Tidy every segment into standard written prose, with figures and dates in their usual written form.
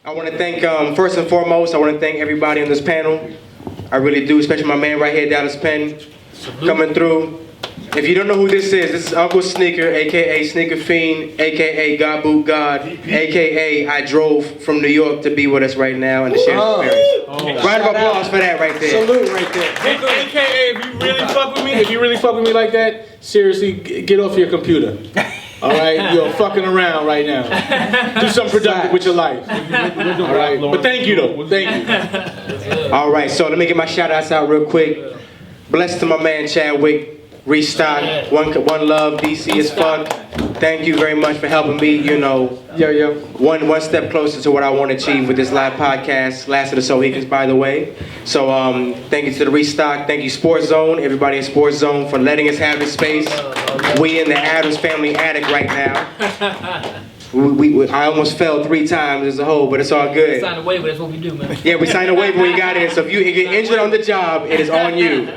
I want to thank, first and foremost, I want to thank everybody on this panel. I really do, especially my man right here, Dallas Penn, coming through. If you don't know who this is Uncle Sneaker, a.k.a. Sneaker Fiend, a.k.a. God Boot God, a.k.a. I drove from New York to be with us right now and to share his experience. Round of applause for that right there. Salute right there. A.k.a. if you really fuck with me like that, seriously, get off your computer. All right, you're fucking around right now. Do something productive with your life. All right, but thank you though. Thank you. All right, so let me get my shout outs out real quick. Blessed to my man Chadwick, Restock, One Love, DC as fuck. Thank you very much for helping me, you know, one step closer to what I want to achieve with this live podcast. Last of the SoleHicans, by the way. So thank you to the Restock. Thank you Sports Zone, everybody in Sports Zone for letting us have this space. We in the Adams family attic right now. I almost fell 3 times as a whole, but it's all good. Sign a waiver, that's what we do, man. Yeah, we signed a waiver when you got in, so if you get injured on the job, it is on you.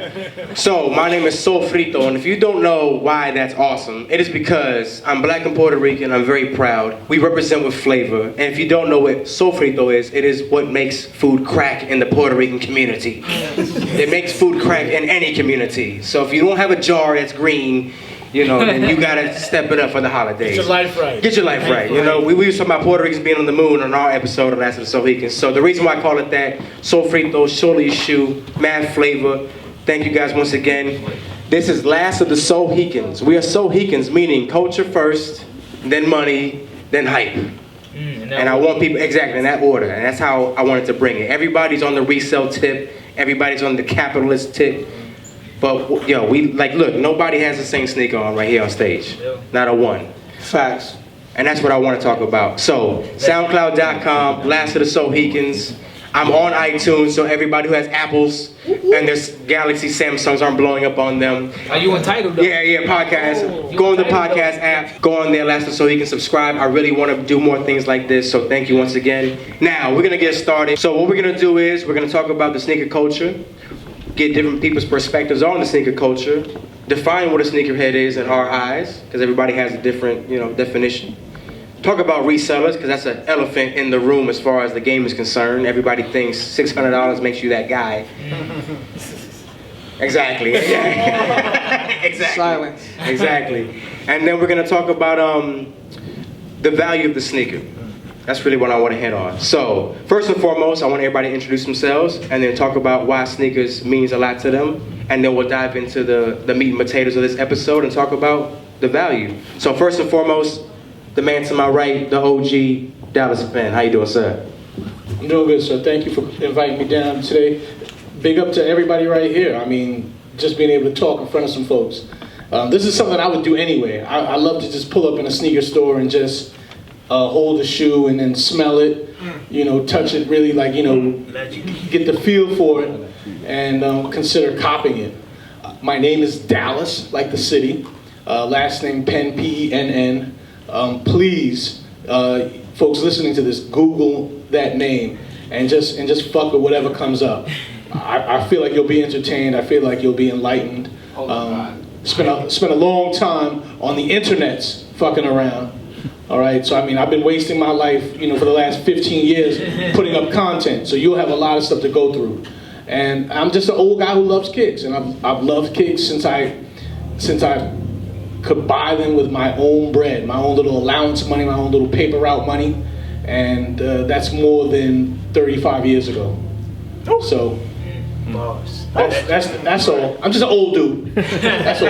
So, my name is Sofrito, and if you don't know why that's awesome, it is because I'm black and Puerto Rican, I'm very proud. We represent with flavor, and if you don't know what Sofrito is, it is what makes food crack in the Puerto Rican community. It makes food crack in any community. So if you don't have a jar that's green, you know, then you gotta step it up for the holidays. Get your life right. Get your life right. You know, we were talking about Puerto Ricans being on the moon on our episode of Last of the SoleHicans. So the reason why I call it that, Sofrito, surely your shoe, mad flavor. Thank you guys once again. This is Last of the SoleHicans. We are SoleHicans, meaning culture first, then money, then hype. And I want people, exactly, in that order. And that's how I wanted to bring it. Everybody's on the resell tip. Everybody's on the capitalist tip. But, yo, look, nobody has the same sneaker on right here on stage. Not a one. Facts. And that's what I want to talk about. So, SoundCloud.com, Last of the SoleHicans. I'm on iTunes, so everybody who has Apples and their Galaxy Samsungs aren't blowing up on them. Are you entitled though? Yeah, podcast. Go on the podcast app. Go on there, Last of the SoleHicans, subscribe. I really want to do more things like this, so thank you once again. Now, we're going to get started. So what we're going to do is, we're going to talk about the sneaker culture. Get different people's perspectives on the sneaker culture, define what a sneakerhead is in our eyes, because everybody has a different, you know, definition. Talk about resellers, because that's an elephant in the room as far as the game is concerned. Everybody thinks $600 makes you that guy. Exactly. Exactly. Silence. Exactly. And then we're going to talk about the value of the sneaker. That's really what I want to hit on. So, first and foremost, I want everybody to introduce themselves and then talk about why sneakers means a lot to them. And then we'll dive into the meat and potatoes of this episode and talk about the value. So first and foremost, the man to my right, the OG, Dallas Penn. How you doing, sir? I'm doing good, sir. Thank you for inviting me down today. Big up to everybody right here. I mean, just being able to talk in front of some folks. This is something I would do anyway. I love to just pull up in a sneaker store and just hold the shoe and then smell it, you know, touch it really, like, you know, get the feel for it and consider copying it. My name is Dallas, like the city. Last name Penn, P-E-N-N. Please, folks listening to this, Google that name and just fuck with whatever comes up. I feel like you'll be entertained. I feel like you'll be enlightened. Spent a long time on the internets fucking around. All right, so I mean, I've been wasting my life, you know, for the last 15 years putting up content. So you'll have a lot of stuff to go through. And I'm just an old guy who loves kicks, and I've loved kicks since I could buy them with my own bread, my own little allowance money, my own little paper route money, and that's more than 35 years ago. So that's all. I'm just an old dude. That's all.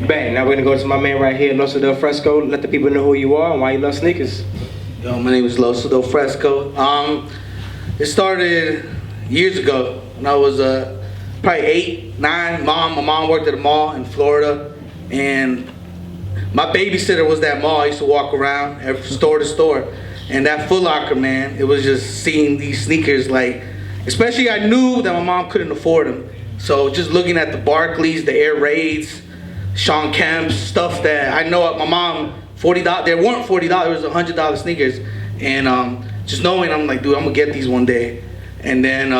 Bang. Now we're gonna go to my man right here, Loso Del Fresco. Let the people know who you are and why you love sneakers. Yo, my name is Loso Del Fresco. It started years ago when I was probably 8, 9. My mom worked at a mall in Florida, and my babysitter was that mall. I used to walk around store to store, and that Foot Locker, man, it was just seeing these sneakers, like, especially I knew that my mom couldn't afford them. So just looking at the Barclays, the Air Raids, Sean Kemp's, stuff that I know my mom, $40, they weren't $40, it was $100 sneakers. And just knowing, I'm like, dude, I'm gonna get these one day. And then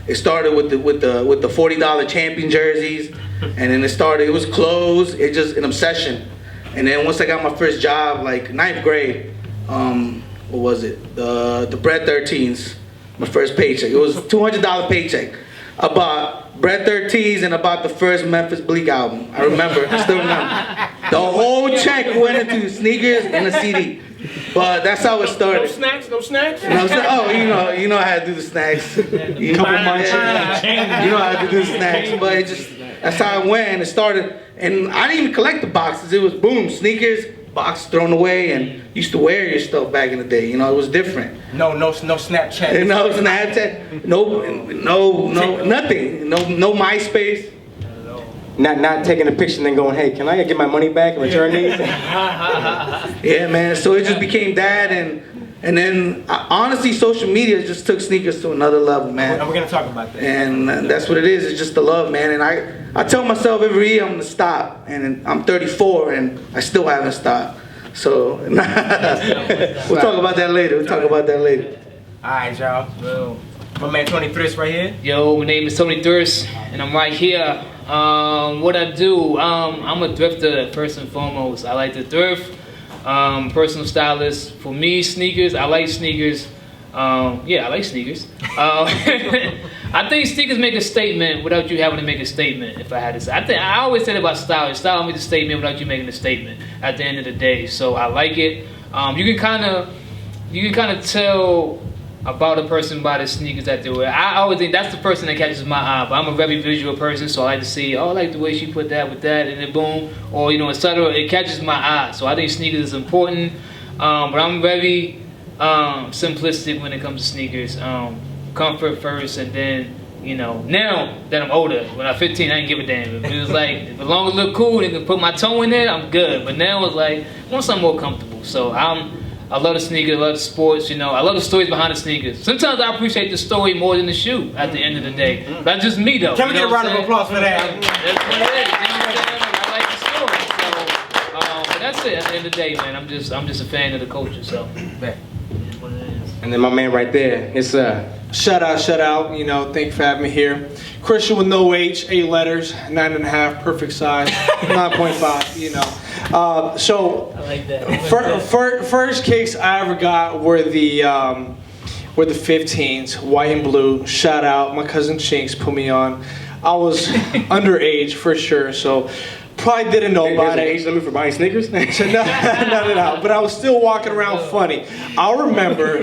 it started with the $40 champion jerseys. And then it was clothes, it just an obsession. And then once I got my first job, like 9th grade, what was it? The Bread 13s, my first paycheck. It was a $200 paycheck. I bought Bread 13s and I bought the first Memphis Bleak album. I remember, I still remember. The whole check went into sneakers and a CD. But that's how it started. No snacks, no snacks. Oh, you know how to do the snacks. You know how to do the snacks. But it just, that's how it went, and it started. And I didn't even collect the boxes. It was boom, sneakers, box thrown away, and you used to wear your stuff back in the day. You know, it was different. No Snapchat. No Snapchat. No, nothing. No MySpace. Not taking a picture and then going, hey, can I get my money back and return these? Yeah, man. So it just became that, and then honestly, social media just took sneakers to another level, man. And we're gonna talk about that. And that's what it is. It's just the love, man. And I tell myself every year I'm gonna stop, and I'm 34 and I still haven't stopped. So we'll talk about that later. All right, y'all. Well, My man Tony Thrift right here. yo, my name is Tony Thirst, and I'm right here. What I do, I'm a thrifter first and foremost. I like to thrift. Personal stylist. For me, sneakers. I like sneakers. Yeah, I like sneakers. I think sneakers make a statement without you having to make a statement. If I had to say, I always say about style. Style makes a statement without you making a statement. At the end of the day, so I like it. You can kind of tell about a person by the sneakers that they wear. I always think that's the person that catches my eye. But I'm a very visual person, so I like to see, oh, I like the way she put that with that, and then boom, or etc. It catches my eye. So I think sneakers is important. But I'm very simplistic when it comes to sneakers. Comfort first, and then now that I'm older, when I'm 15, I didn't give a damn. It was like, as long as it look cool and can put my toe in there, I'm good. But now it's like, I want something more comfortable. So I love the sneakers, I love the sports, I love the stories behind the sneakers. Sometimes I appreciate the story more than the shoe at the end of the day. That's just me though. Can we get a round of applause for that? That's what it is. I like the story. So, but that's it. At the end of the day, man, I'm just a fan of the culture. So, that's what it is. And then my man right there, it's Shout out, thank you for having me here. Christian with no H, 8 letters, 9.5, perfect size, 9.5, So, I like that. first kicks I ever got were the 15s, white and blue. Shout out, my cousin Chinks put me on. I was underage for sure, so probably didn't know about an it. age limit for buying sneakers? No. But I was still walking around funny. I remember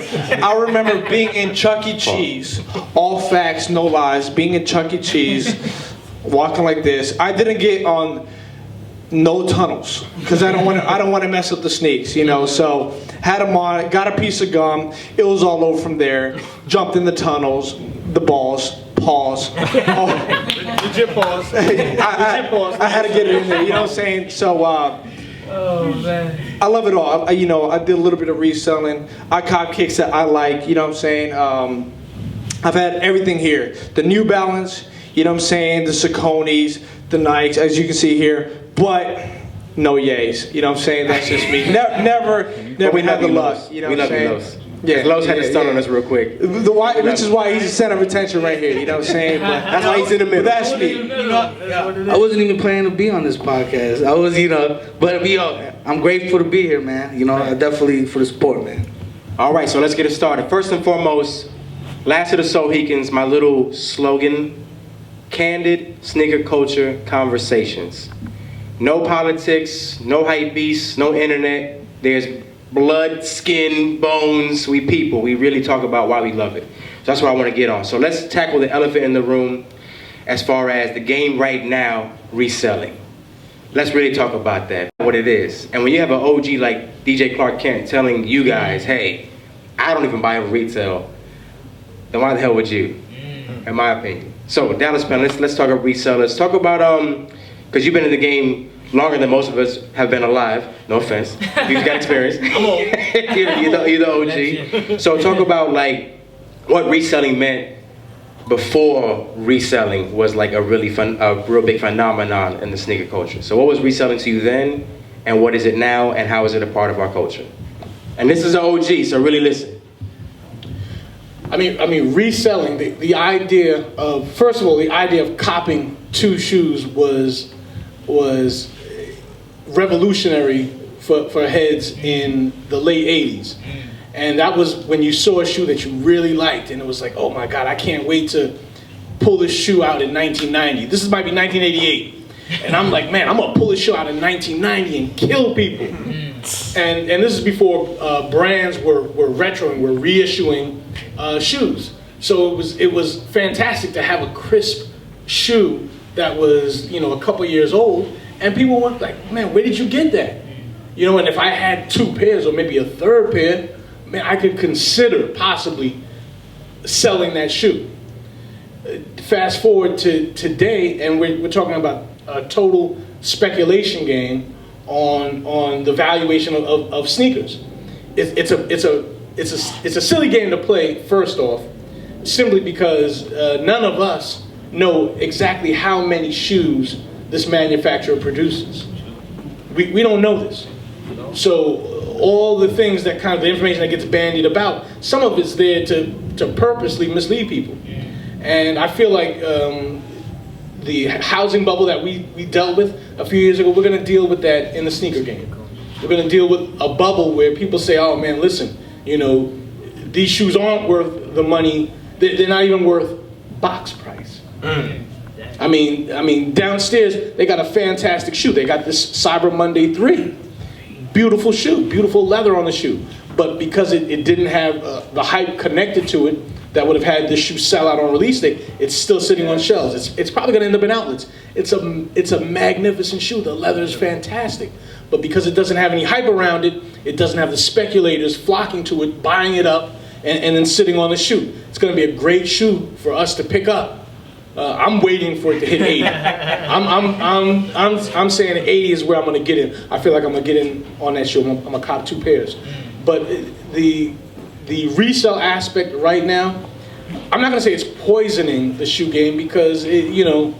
being in Chuck E. Cheese. All facts, no lies. Being in Chuck E. Cheese, walking like this. I didn't get on no tunnels because I don't want to mess up the sneaks, So had them on. Got a piece of gum. It was all over from there. Jumped in the tunnels. The balls. Pause. Legit pause. I had to get it in there, you know what I'm saying? So, Oh man. I love it all. I did a little bit of reselling. I cop kicks that I like, you know what I'm saying? I've had everything here. The New Balance, you know what I'm saying? The Sauconys, the Nikes, as you can see here. But no yays, you know what I'm saying? That's just me. Never had the luck, you know what I'm saying? Yeah, Los had to stun on us real quick. Which is why he's the center of attention right here, you know what I'm saying? But that's why he's in the middle. But that's me. I wasn't even planning to be on this podcast. I was, but I'm grateful to be here, man. Definitely for the support, man. All right, so let's get it started. First and foremost, last of the SoleHicans, my little slogan: candid sneaker culture conversations. No politics, no hype beasts, no internet. There's blood, skin, bones. We people. We really talk about why we love it. So that's what I want to get on. So let's tackle the elephant in the room as far as the game right now, reselling. Let's really talk about that, what it is. And when you have an OG like DJ Clark Kent telling you guys, hey, I don't even buy retail, then why the hell would you, in my opinion? So Dallas Panelist, let's talk about resellers. Talk about, because you've been in the game longer than most of us have been alive. No offense. You've got experience. you're the OG. So talk about like what reselling meant before reselling was like a real big phenomenon in the sneaker culture. So what was reselling to you then, and what is it now, and how is it a part of our culture? And this is an OG, so really listen. I mean, reselling. The idea of, first of all, the idea of copping two shoes was revolutionary for heads in the late 80s. And that was when you saw a shoe that you really liked, and it was like, oh my God, I can't wait to pull this shoe out in 1990. This might be 1988. And I'm like, man, I'm gonna pull this shoe out in 1990 and kill people. And this is before brands were retroing, were reissuing shoes. So it was fantastic to have a crisp shoe that was, you know, a couple years old, and people were like, man, where did you get that? You know, and if I had 2 pairs or maybe a 3rd pair, man, I could consider possibly selling that shoe. Fast forward to today, and we're talking about a total speculation game on the valuation of sneakers. It's a silly game to play. First off, simply because none of us know exactly how many shoes this manufacturer produces. We don't know this. So all the things that kind of the information that gets bandied about, some of it's there to purposely mislead people. And I feel like the housing bubble that we dealt with a few years ago, we're going to deal with that in the sneaker game. We're going to deal with a bubble where people say, oh man, listen, you know, these shoes aren't worth the money. They're not even worth box price. I mean, downstairs, they got a fantastic shoe. They got this Cyber Monday 3. Beautiful shoe, beautiful leather on the shoe. But because it didn't have the hype connected to it that would have had this shoe sell out on release date, it's still sitting on shelves. It's probably going to end up in outlets. It's a magnificent shoe. The leather is fantastic. But because it doesn't have any hype around it, it doesn't have the speculators flocking to it, buying it up, and then sitting on the shoe. It's going to be a great shoe for us to pick up. I'm waiting for it to hit 80. I'm saying 80 is where I'm going to get in. I feel like I'm going to get in on that shoe. I'm going to cop 2 pairs. But the resale aspect right now, I'm not going to say it's poisoning the shoe game because the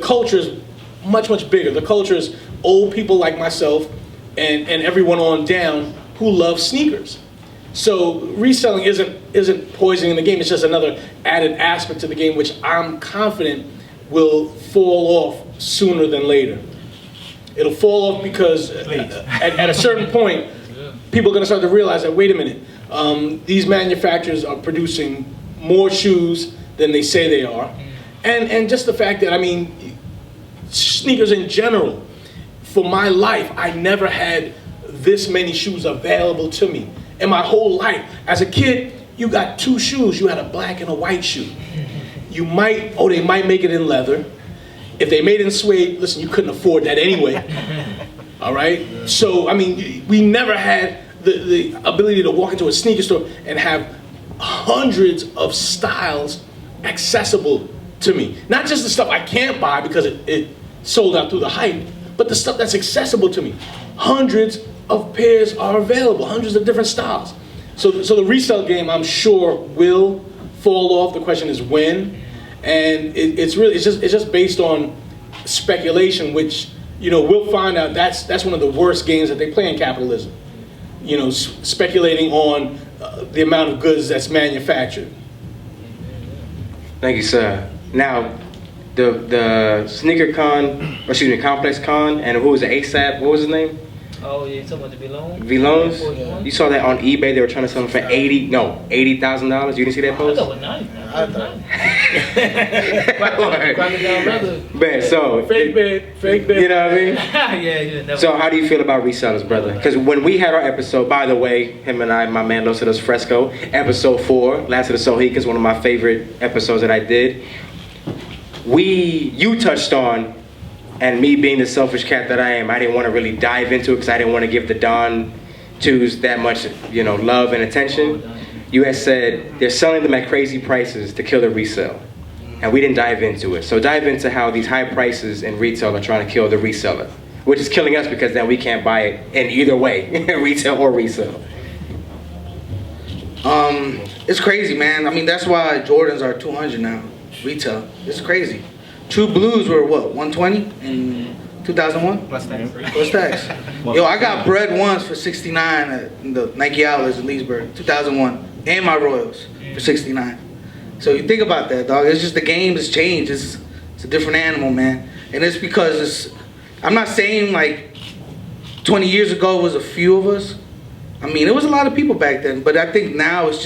culture is much, much bigger. The culture is old people like myself and everyone on down who love sneakers. So reselling isn't poisoning the game. It's just another added aspect to the game, which I'm confident will fall off sooner than later. It'll fall off because at a certain point, people are going to start to realize that, wait a minute, these manufacturers are producing more shoes than they say they are. And just the fact that, I mean, sneakers in general, for my life, I never had this many shoes available to me. In my whole life, as a kid, you got 2 shoes. You had a black and a white shoe. They might make it in leather. If they made it in suede, listen, you couldn't afford that anyway. All right? So, I mean, we never had the ability to walk into a sneaker store and have hundreds of styles accessible to me. Not just the stuff I can't buy because it sold out through the hype, but the stuff that's accessible to me. Hundreds of pairs are available, hundreds of different styles. So the resale game, I'm sure, will fall off. The question is when, and it's just based on speculation, which we'll find out that's one of the worst games that they play in capitalism. Speculating on the amount of goods that's manufactured. Thank you, sir. Now, the Complex Con, and who was the ASAP? What was his name? Oh, yeah, you talking about the V-Loans? Yeah. You saw that on eBay. They were trying to sell them for $80,000. You didn't see that post? I thought it was nice. Man, so fake bed. You know what I mean? Yeah. Never. So how do you feel about resellers, brother? Because when we had our episode, by the way, him and I, my man Los Cedos Fresco, episode 4, Last of the SoleHicans, one of my favorite episodes that I did. You touched on. And me being the selfish cat that I am, I didn't want to really dive into it because I didn't want to give the Don 2s that much, love and attention. You had said they're selling them at crazy prices to kill the resale. And we didn't dive into it. So dive into how these high prices in retail are trying to kill the reseller, which is killing us because then we can't buy it in either way, retail or resale. It's crazy, man. I mean, that's why Jordans are 200 now, retail. It's crazy. True Blues were what, 120 in 2001? Plus tax. Yo, I got bread once for 69 at the Nike Outlets in Leesburg, 2001, and my Royals for 69. So you think about that, dog. It's just the game has changed. It's a different animal, man. And it's because I'm not saying like 20 years ago was a few of us. I mean, there was a lot of people back then, but I think now it's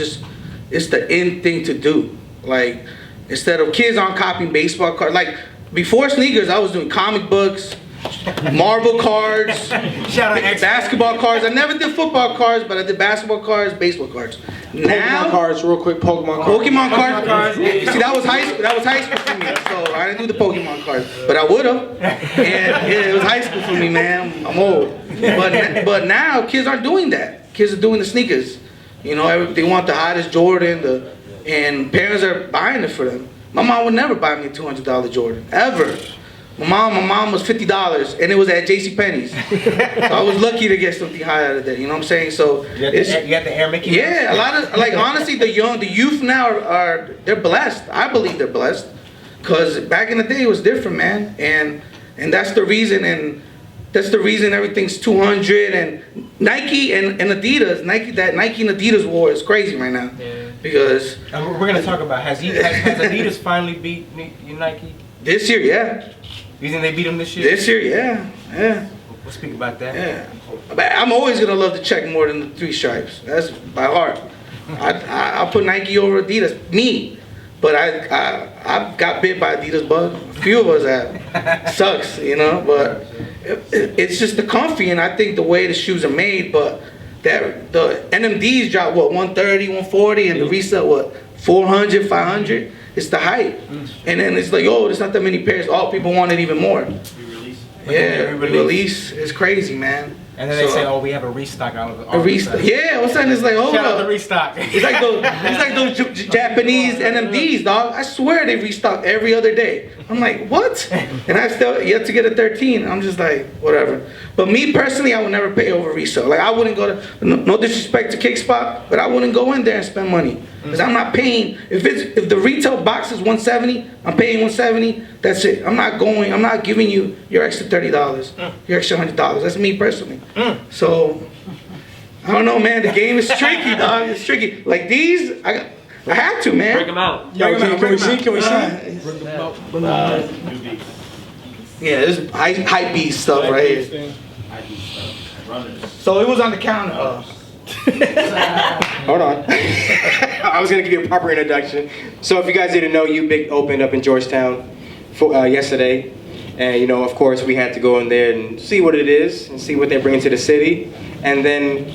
the in thing to do. Like, instead of kids aren't copying baseball cards, like before sneakers, I was doing comic books, Marvel cards, basketball cards. I never did football cards, but I did basketball cards, baseball cards. Now, Pokemon cards, real quick. Pokemon cards. See, that was high school. That was high school for me. So I didn't do the Pokemon cards, but I would have. And it was high school for me, man. I'm old. But now kids aren't doing that. Kids are doing the sneakers. You know, they want the hottest Jordan. And parents are buying it for them. My mom would never buy me a $200 Jordan ever. My mom was $50, and it was at JCPenney's. So I was lucky to get something high out of that. You know what I'm saying? So you got the Air Mickey. Yeah, a lot of, like, honestly, the youth now they're blessed. I believe they're blessed, because back in the day it was different, man. And that's the reason. And that's the reason everything's 200. And Nike and Adidas, Nike and Adidas war is crazy right now. Yeah. Because we're gonna talk about has Adidas finally beat Nike this year, yeah. You think they beat them this year? This year, yeah. We'll speak about that. Yeah. But I'm always gonna love the check more than the 3 stripes. That's by heart. I'll put Nike over Adidas. Me. But I got bit by Adidas bug. A few of us have. Sucks, you know. But it's just the comfy, and I think the way the shoes are made. But the NMDs drop what, 130, 140, and the resale what, 400, 500. It's the hype. And then it's like, oh, there's not that many pairs. Oh, people want it even more. Yeah, release. It's crazy, man. And then they say, oh, we have a restock out of it. A restock. Yeah, all of a sudden it's like, hold Shout up. out the restock. It's like those Japanese NMDs, dog. I swear they restock every other day. I'm like, what? And I still yet to get a 13. I'm just like, whatever. But me personally, I would never pay over resale. Like, I wouldn't go to, no disrespect to Kickspot, but I wouldn't go in there and spend money. Because I'm not paying, if the retail box is $170, I'm paying $170, that's it. I'm not giving you your extra $30, your extra $100. That's me personally. So, I don't know, man. The game is tricky, dog. It's tricky. Like these, I had to, man. Break them out. Yo, can we see? Can we see? Yeah, this is hype beast stuff right here. So it was on the counter. Hold on. I was going to give you a proper introduction. So if you guys didn't know, U-Big opened up in Georgetown yesterday. And, you know, of course, we had to go in there and see what it is and see what they're bringing to the city. And then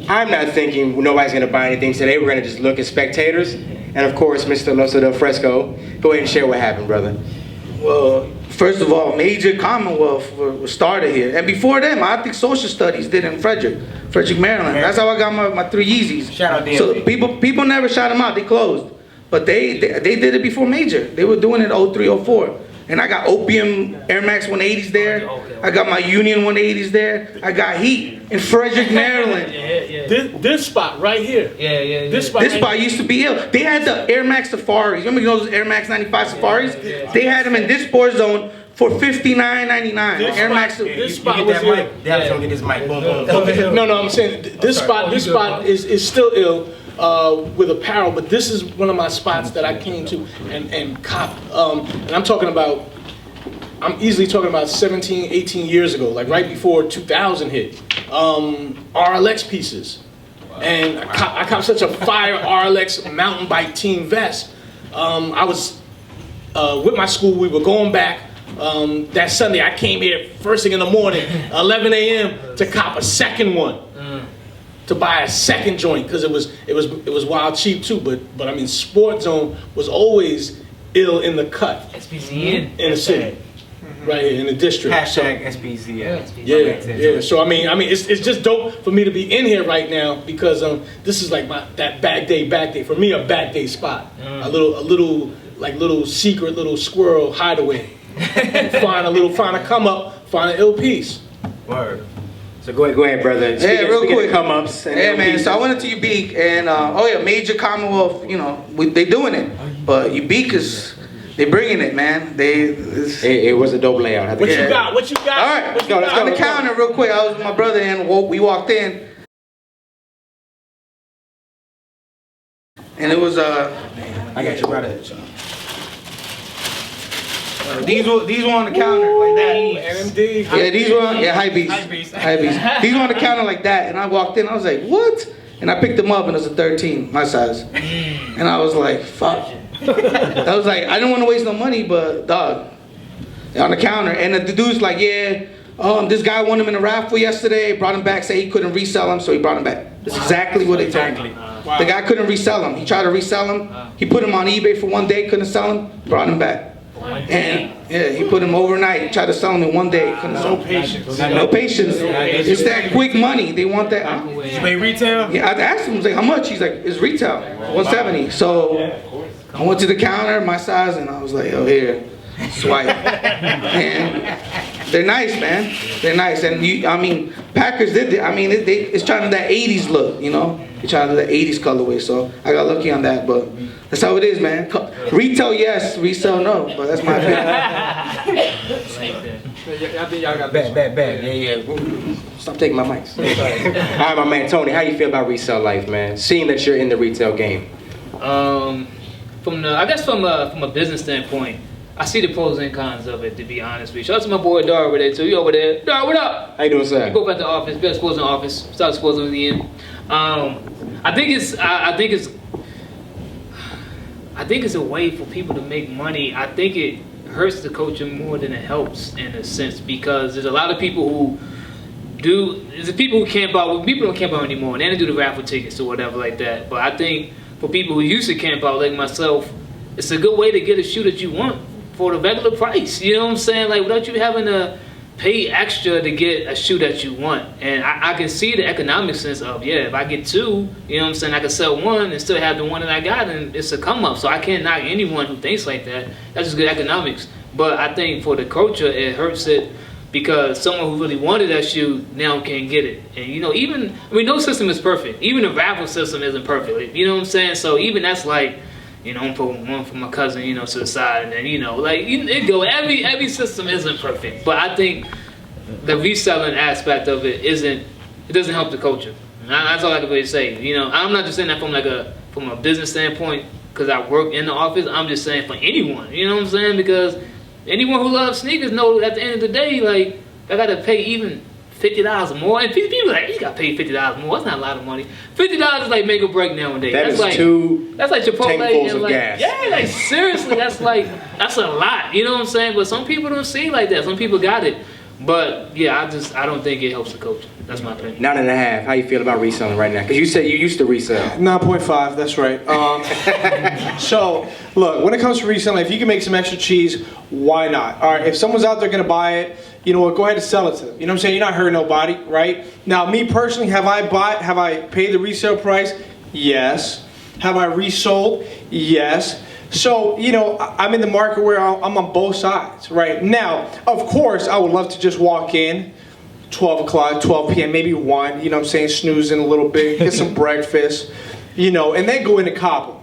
I'm not thinking nobody's going to buy anything today. We're going to just look as spectators. And, of course, Mr. Loso del Fresco, go ahead and share what happened, brother. Well, first of all, Major Commonwealth was started here. And before them, I think social studies did in Frederick, Maryland. That's how I got my 3 Yeezys. Shout out DMV. So people never shot them out. They closed. But they did it before Major. They were doing it 03, 04. And I got Opium Air Max 180s there. I got my Union 180s there. I got Heat in Frederick, Maryland. This spot right here. Yeah. This Spot used to be ill. They had the Air Max Safaris. Remember those Air Max 95 Safaris? They had them in this sport zone for $59.99. Air Max. This spot you was get that ill. mic. Dad's gonna get his mic. Boom, boom. No, I'm saying this spot is still ill with apparel, but this is one of my spots that I came to and cop. And I'm easily talking about 17, 18 years ago, like right before 2000 hit. RLX pieces. And I copped such a fire RLX mountain bike team vest. I was with my school, we were going back. That Sunday, I came here first thing in the morning, 11 a.m. to cop a second one, to buy a second joint, because it was wild cheap too. But I mean, Sport Zone was always ill in the cut SPC in the city, right here in the district. Hashtag SPZ. Yeah. So I mean, it's just dope for me to be in here right now, because this is like that bad day for me, a bad day spot, a little secret little squirrel hideaway. find a come up, find an ill piece. Word. So go ahead, brother. Yeah, real quick. Come ups. Yeah, man. So I went into Ubique, and Major Commonwealth. You know, they doing it, but Ubique is they bringing it, man. It was a dope layout. What you got? All right, let's go. On the counter, real quick. I was with my brother, and we walked in, and it was I got you, brother. These were on the counter like that. MD. Yeah, these were Hypebeast. These were on the counter like that, and I walked in. I was like, what? And I picked them up, and it was a 13, my size. And I was like, fuck. I was like, I didn't want to waste no money, but dog, on the counter. And the dude's like, yeah, this guy won him in a raffle yesterday. Brought him back, said he couldn't resell him, so he brought him back. That's exactly what they told me. Wow. The guy couldn't resell him. He tried to resell him. He put him on eBay for one day, couldn't sell him. Brought him back. And yeah, he put him overnight. Tried to sell him in one day. Couldn't sell him. No patience. No patience. It's that quick money. They want that. You pay retail? Yeah, I asked him, I was like, how much? He's like, it's retail, 170. So I went to the counter, my size, and I was like, oh, here, swipe. And they're nice, man. They're nice. And I mean, Packers did it. I mean, it's trying to that 80s look, you know? They're trying to do that 80s colorway. So I got lucky on that, but that's how it is, man. Retail, yes. Resell, no. But that's my opinion. Bad. Yeah. Stop taking my mics. All right, my man Tony, how you feel about resale life, man? Seeing that you're in the retail game. I guess from a business standpoint, I see the pros and cons of it, to be honest with you. Shout out to my boy Dar over there too. You over there? Dar, what up? How you doing, sir? Go back to the office. Best sports in the office. Start sports in the end. I think it's a way for people to make money. I think it hurts the culture more than it helps in a sense, because there's a lot of people who there's people who camp out. People don't camp out anymore, and they don't do the raffle tickets or whatever like that. But I think for people who used to camp out like myself, it's a good way to get a shoe that you want for the regular price. You know what I'm saying? Like, without you having to pay extra to get a shoe that you want. And I can see the economic sense of, yeah, if I get two, you know what I'm saying, I can sell one and still have the one that I got, and it's a come up. So I can't knock anyone who thinks like that. That's just good economics. But I think for the culture, it hurts it because someone who really wanted that shoe now can't get it. And, you know, no system is perfect. Even the raffle system isn't perfect. You know what I'm saying? So even that's like, you know, I'm putting one for my cousin, you know, to the side, and then, you know, like, every system isn't perfect. But I think the reselling aspect of it doesn't help the culture. That's all I can really say. You know, I'm not just saying that from a business standpoint, because I work in the office. I'm just saying for anyone, you know what I'm saying? Because anyone who loves sneakers know at the end of the day, like, I got to pay even $50 more. And people are like, you got to pay $50 more. That's not a lot of money. $50 is like make or break nowadays. That's like two that's like Chipotle tankfuls and of like, gas. yeah, like seriously, that's a lot. You know what I'm saying? But some people don't see it like that. Some people got it. But yeah, I don't think it helps the culture. That's my opinion. 9.5. How you feel about reselling right now? Because you said you used to resell. 9.5, that's right. So, look, when it comes to reselling, if you can make some extra cheese, why not? All right, if someone's out there going to buy it, you know what, go ahead and sell it to them. You know what I'm saying? You're not hurting nobody, right? Now, me personally, have I paid the resale price? Yes. Have I resold? Yes. So, you know, I'm in the market where I'm on both sides, right? Now, of course, I would love to just walk in, 12 o'clock, 12 p.m., maybe 1, you know what I'm saying, snoozing a little bit, get some breakfast, you know, and then go into cop them,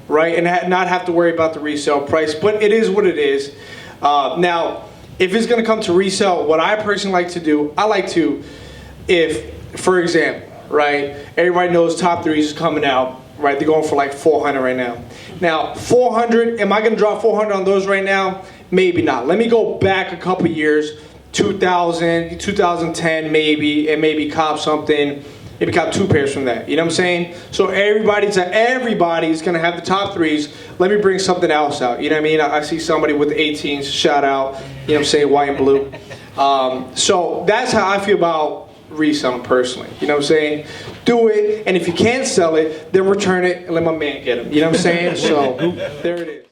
right? And not have to worry about the resale price, but it is what it is. Now, if it's going to come to resale, what I personally like to do, I like to, for example, right, everybody knows Top 3s is coming out, right? They're going for like 400 right now. Now, 400, am I going to drop 400 on those right now? Maybe not. Let me go back a couple years, 2000, 2010 maybe, and maybe cop something, maybe cop 2 pairs from that. You know what I'm saying? So everybody's going to have the Top 3s. Let me bring something else out. You know what I mean? I see somebody with the 18s, shout out, you know what I'm saying, white and blue. So that's how I feel about reselling personally. You know what I'm saying? Do it, and if you can't sell it, then return it and let my man get them. You know what I'm saying? So there it is.